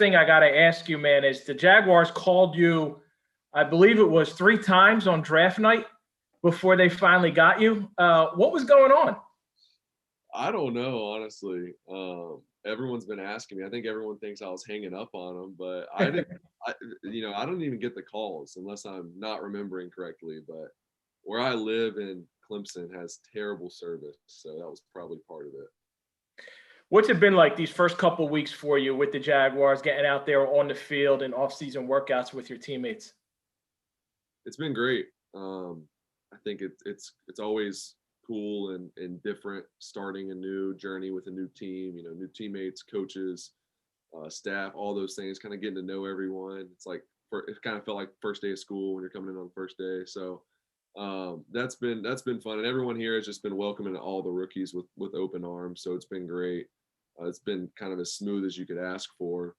thing I got to ask you, man, is the Jaguars called you, I believe it was 3 times on draft night before they finally got you. What was going on? I don't know, honestly. Everyone's been asking me. I think everyone thinks I was hanging up on them, but I didn't. I don't even get the calls unless I'm not remembering correctly. But where I live in Clemson has terrible service, so that was probably part of it. What's it been like these first couple of weeks for you with the Jaguars, getting out there on the field and off-season workouts with your teammates? It's been great. I think it's always cool and different starting a new journey with a new team. New teammates, coaches, staff, all those things. Kind of getting to know everyone. It's like it kind of felt like first day of school when you're coming in on the first day. So that's been fun, and everyone here has just been welcoming all the rookies with open arms. So it's been great. It's been kind of as smooth as you could ask for,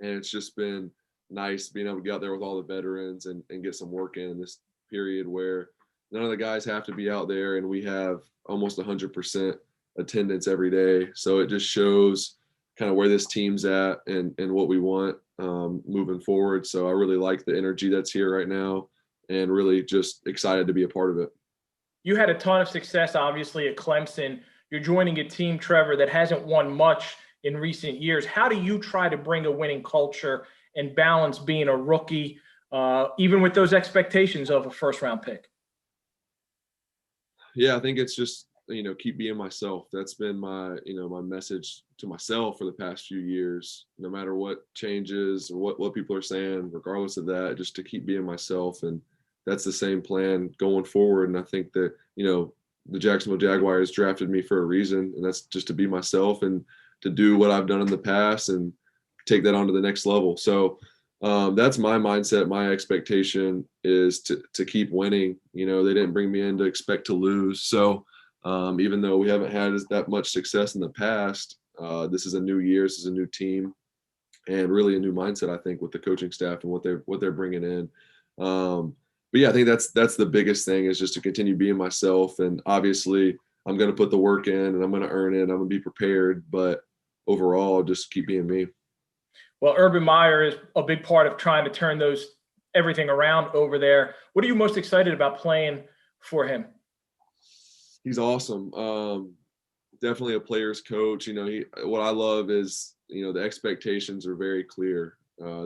and it's just been nice being able to get out there with all the veterans and get some work in this period where none of the guys have to be out there, and we have almost 100% attendance every day. So it just shows kind of where this team's at and what we want moving forward. So I really like the energy that's here right now, and really just excited to be a part of it. You had a ton of success, obviously, at Clemson. You're joining a team, Trevor, that hasn't won much in recent years. How do you try to bring a winning culture and balance being a rookie, even with those expectations of a first-round pick? Yeah, I think it's just, keep being myself. That's been my message to myself for the past few years. No matter what changes or what people are saying, regardless of that, just to keep being myself. And that's the same plan going forward. And I think that, the Jacksonville Jaguars drafted me for a reason, and that's just to be myself and to do what I've done in the past and take that on to the next level. So that's my mindset. My expectation is to keep winning. They didn't bring me in to expect to lose. So even though we haven't had that much success in the past, this is a new year. This is a new team, and really a new mindset, I think, with the coaching staff and what they're bringing in. But yeah, I think that's the biggest thing, is just to continue being myself. And obviously I'm going to put the work in and I'm going to earn it. I'm going to be prepared, but overall just keep being me. Well, Urban Meyer is a big part of trying to turn everything around over there. What are you most excited about playing for him? He's awesome. Definitely a player's coach. What I love is, the expectations are very clear.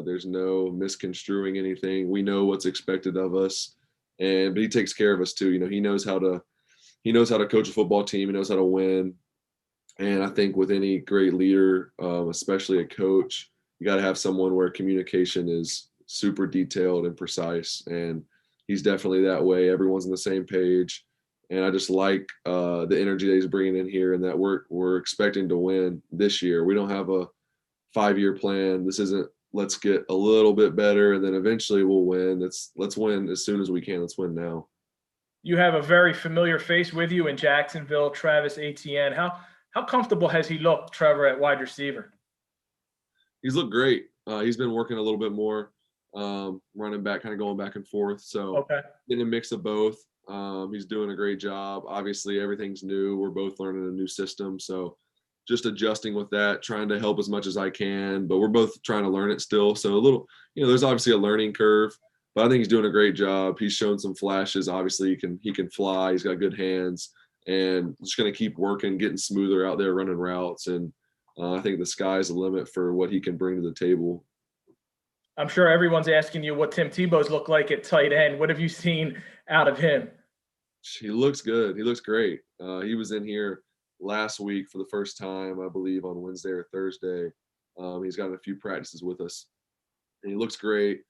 There's no misconstruing anything. We know what's expected of us, but he takes care of us too. He knows how to coach a football team. He knows how to win. And I think with any great leader, especially a coach, you got to have someone where communication is super detailed and precise. And he's definitely that way. Everyone's on the same page. And I just like the energy that he's bringing in here, and that we're expecting to win this year. We don't have a 5-year plan. This isn't, let's get a little bit better and then eventually we'll win. Let's win as soon as we can. Let's win now. You have a very familiar face with you in Jacksonville, Travis Etienne. How comfortable has he looked, Trevor, at wide receiver? He's looked great. He's been working a little bit more, running back, kind of going back and forth. So okay. Getting a mix of both. He's doing a great job. Obviously, everything's new. We're both learning a new system. So just adjusting with that, trying to help as much as I can, but we're both trying to learn it still. So a little, there's obviously a learning curve, but I think he's doing a great job. He's shown some flashes. Obviously he can fly. He's got good hands, and just going to keep working, getting smoother out there, running routes. And I think the sky's the limit for what he can bring to the table. I'm sure everyone's asking you what Tim Tebow's look like at tight end. What have you seen out of him? He looks good. He looks great. He was in here last week for the first time, I believe, on Wednesday or Thursday. He's gotten a few practices with us, and he looks great.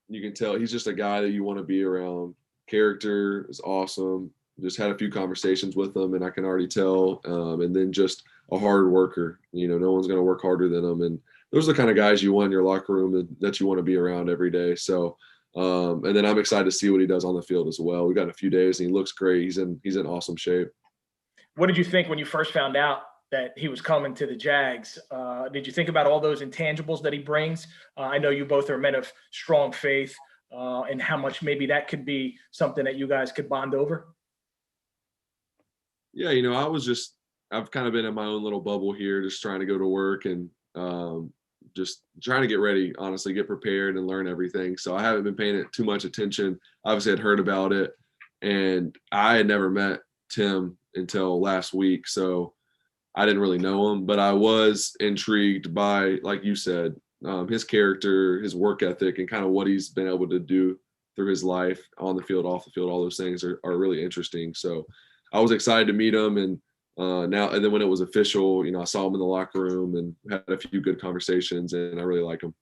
You can tell he's just a guy that you want to be around. Character is awesome. Just had a few conversations with him, and I can already tell. And then just a hard worker. No one's going to work harder than him. And those are the kind of guys you want in your locker room that you want to be around every day. So, and then I'm excited to see what he does on the field as well. We've got a few days, and he looks great. He's in awesome shape. What did you think when you first found out that he was coming to the Jags? Did you think about all those intangibles that he brings? I know you both are men of strong faith, and how much maybe that could be something that you guys could bond over. Yeah, I've kind of been in my own little bubble here, just trying to go to work and just trying to get ready, honestly, get prepared and learn everything. So I haven't been paying it too much attention. Obviously, I'd heard about it, and I had never met Tim until last week. So I didn't really know him, but I was intrigued by, like you said, his character, his work ethic, and kind of what he's been able to do through his life on the field, off the field. All those things are really interesting. So I was excited to meet him, and and then when it was official, I saw him in the locker room and had a few good conversations, and I really like him.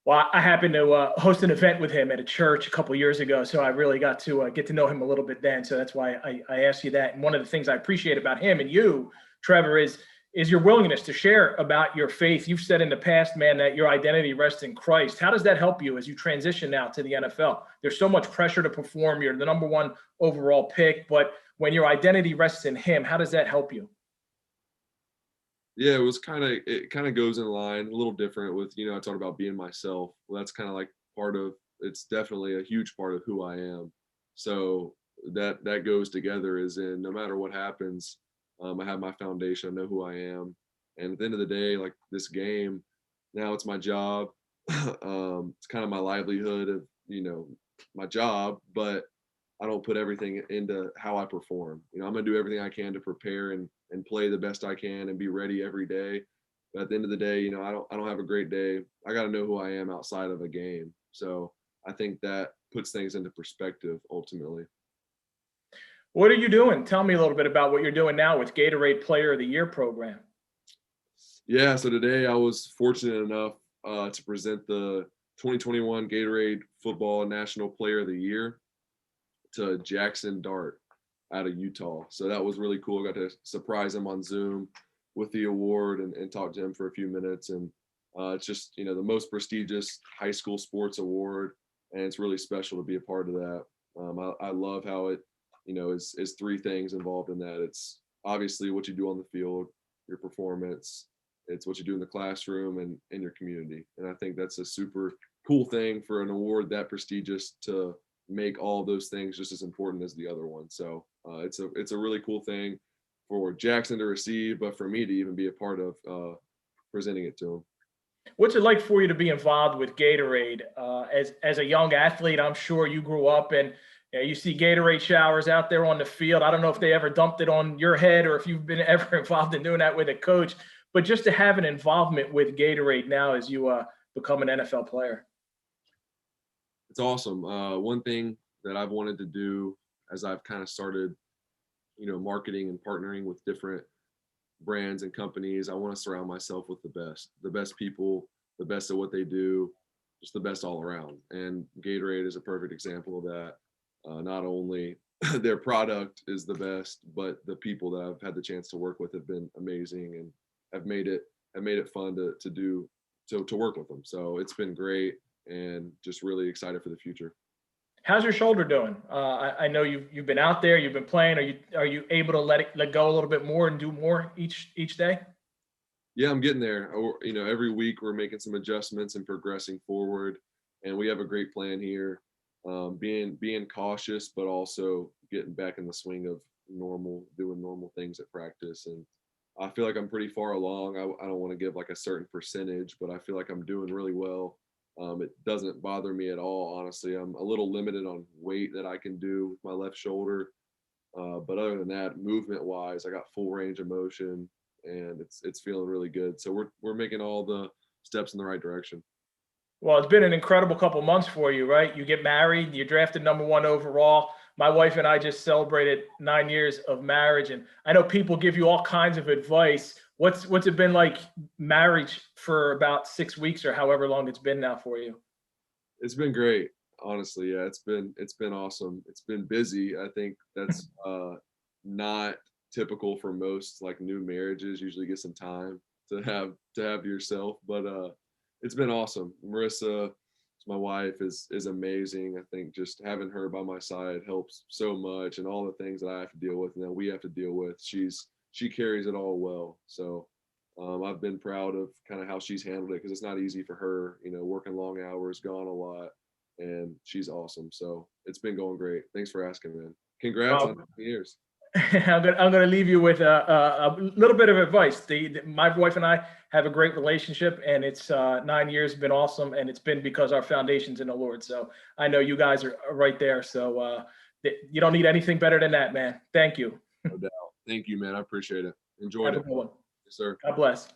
Well, I happened to host an event with him at a church a couple years ago, so I really got to get to know him a little bit then. So that's why I asked you that. And one of the things I appreciate about him and you, Trevor, is your willingness to share about your faith. You've said in the past, man, that your identity rests in Christ. How does that help you as you transition now to the NFL? There's so much pressure to perform. You're the number one overall pick, but when your identity rests in Him, how does that help you? Yeah, it kind of goes in line, a little different with, I talked about being myself. Well, that's kind of like it's definitely a huge part of who I am. So that goes together, is in no matter what happens, I have my foundation, I know who I am. And at the end of the day, like this game, now it's my job. It's kind of my livelihood of, my job, but I don't put everything into how I perform. I'm gonna do everything I can to prepare and play the best I can and be ready every day. But at the end of the day, I don't have a great day. I got to know who I am outside of a game. So I think that puts things into perspective ultimately. What are you doing? Tell me a little bit about what you're doing now with Gatorade Player of the Year program. Yeah. So today I was fortunate enough to present the 2021 Gatorade Football National Player of the Year to Jackson Dart out of Utah. So that was really cool. I got to surprise him on Zoom with the award and talk to him for a few minutes. And it's just, the most prestigious high school sports award. And it's really special to be a part of that. I love how it, is three things involved in that. It's obviously what you do on the field, your performance, it's what you do in the classroom and in your community. And I think that's a super cool thing for an award that prestigious to make all of those things just as important as the other one. So it's a really cool thing for Jackson to receive, but for me to even be a part of presenting it to him. What's it like for you to be involved with Gatorade as a young athlete? I'm sure you grew up and you see Gatorade showers out there on the field. I don't know if they ever dumped it on your head or if you've been ever involved in doing that with a coach, but just to have an involvement with Gatorade now as you become an NFL player. It's awesome. One thing that I've wanted to do as I've kind of started, marketing and partnering with different brands and companies, I want to surround myself with the best people, the best at what they do, just the best all around. And Gatorade is a perfect example of that. Not only their product is the best, but the people that I've had the chance to work with have been amazing and have made it fun to work with them. So it's been great and just really excited for the future. How's your shoulder doing? I know you've been out there, you've been playing. Are you able to let go a little bit more and do more each day? Yeah, I'm getting there. Every week we're making some adjustments and progressing forward, and we have a great plan here. Being cautious, but also getting back in the swing of doing normal things at practice. And I feel like I'm pretty far along. I don't want to give like a certain percentage, but I feel like I'm doing really well. It doesn't bother me at all, honestly. I'm a little limited on weight that I can do with my left shoulder. But other than that, movement wise, I got full range of motion and it's feeling really good. So we're making all the steps in the right direction. Well, it's been an incredible couple months for you, right? You get married, you're drafted number one overall. My wife and I just celebrated 9 years of marriage, and I know people give you all kinds of advice. What's it been like marriage for about 6 weeks or however long it's been now for you? It's been great, honestly. Yeah, it's been awesome. It's been busy. I think that's not typical for most like new marriages. Usually get some time to have yourself, but it's been awesome. Marissa, my wife, is amazing. I think just having her by my side helps so much, and all the things that I have to deal with and that we have to deal with, she carries it all well. So I've been proud of kind of how she's handled it because it's not easy for her, working long hours, gone a lot, and she's awesome. So it's been going great. Thanks for asking, man. Congrats on Well, 10 years. I'm gonna leave you with a little bit of advice. My wife and I have a great relationship, and it's 9 years, been awesome, and it's been because our foundation's in the Lord. So I know you guys are right there. So you don't need anything better than that, man. Thank you. No doubt. Thank you, man. I appreciate it. Enjoyed Have a it. good one. Yes, sir. God bless.